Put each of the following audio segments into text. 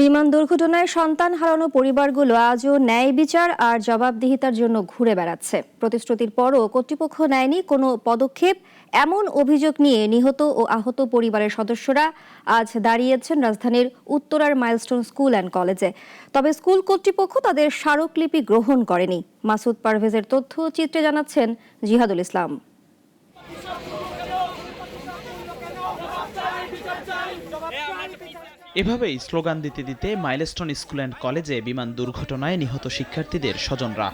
বিমান দুর্ঘটনায় সন্তান হারানো পরিবারগুলো আজও ন্যায় বিচার আর জবাবদিহিতার জন্য ঘুরে বেড়াচ্ছে। প্রতিশ্রুতির পরও কর্তৃপক্ষ নেয়নি কোনো পদক্ষেপ। এমন অভিযোগ নিয়ে নিহত ও আহত পরিবারের সদস্যরা আজ দাঁড়িয়েছেন রাজধানীর উত্তরার মাইলস্টোন স্কুল অ্যান্ড কলেজে। তবে স্কুল কর্তৃপক্ষ তাদের স্মারকলিপি গ্রহণ করেনি। মাসুদ পারভেজের তথ্য চিত্রে জানাচ্ছেন জিহাদুল ইসলাম। এভাবেই স্লোগান দিতে দিতে মাইলস্টোন স্কুল অ্যান্ড কলেজে বিমান দুর্ঘটনায় নিহত শিক্ষার্থীদের স্বজনরা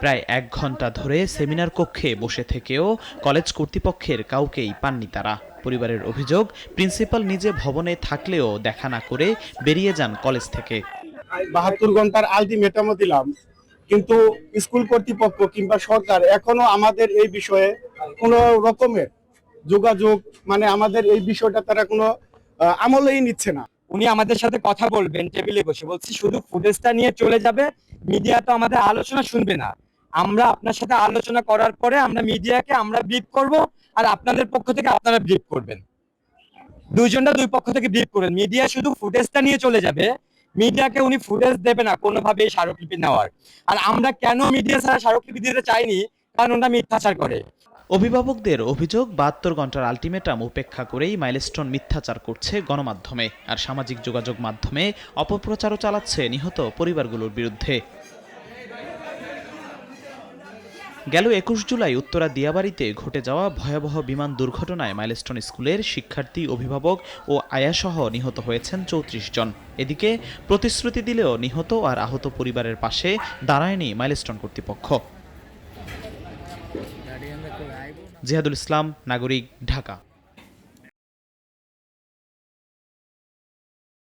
প্রায় 1 ঘন্টা ধরে সেমিনার কক্ষে বসে থেকেও কলেজ কর্তৃপক্ষের কাউকেই পাননি তারা। পরিবারের অভিযোগ, প্রিন্সিপাল নিজে ভবনে থাকলেও দেখা না করে বেরিয়ে যান কলেজ থেকে। 72 ঘন্টার আলটিমেটামও দিলাম, কিন্তু স্কুল কর্তৃপক্ষ কিংবা সরকার এখনো আমাদের এই বিষয়ে কোনো রকমের যোগাযোগ আমাদের এই বিষয়টা তারা কোনো আমলেই নিচ্ছে না। উনি আমাদের সাথে কথা বলবেন টেবিলে বসে, বলছি শুধু ফুটেজটা নিয়ে চলে যাবে, মিডিয়া তো আমাদের আলোচনা শুনবে না। আমরা আপনার সাথে আলোচনা করার পরে আমরা মিডিয়াকে ব্রিফ করব, আর আপনাদের পক্ষ থেকে আপনারা ব্রিফ করবেন। দুইজনটা দুই পক্ষ থেকে ব্রিফ করেন। মিডিয়া শুধু ফুটেজটা নিয়ে চলে যাবে, মিডিয়াকে উনি ফুটেজ দেবে না কোনোভাবেই স্মারকলিপি নেওয়ার। আর আমরা কেন মিডিয়া ছাড়া স্মারকলিপি দিতে চাইনি, কারণ ওরা মিথ্যাচার করে। অভিভাবকদের অভিযোগ, 72 ঘন্টার আলটিমেটাম উপেক্ষা করেই মাইলস্টোন মিথ্যাচার করছে গণমাধ্যমে আর সামাজিক যোগাযোগ মাধ্যমে অপপ্রচারও চালাচ্ছে নিহত পরিবারগুলোর বিরুদ্ধে। গেল 21 জুলাই উত্তরা দিয়াবাড়িতে ঘটে যাওয়া ভয়াবহ বিমান দুর্ঘটনায় মাইলস্টোন স্কুলের শিক্ষার্থী, অভিভাবক ও আয়াসহ নিহত হয়েছেন 34 জন। এদিকে প্রতিশ্রুতি দিলেও নিহত আর আহত পরিবারের পাশে দাঁড়ায়নি মাইলস্টোন কর্তৃপক্ষ। জিহাদুল ইসলাম, নাগরিক, ঢাকা।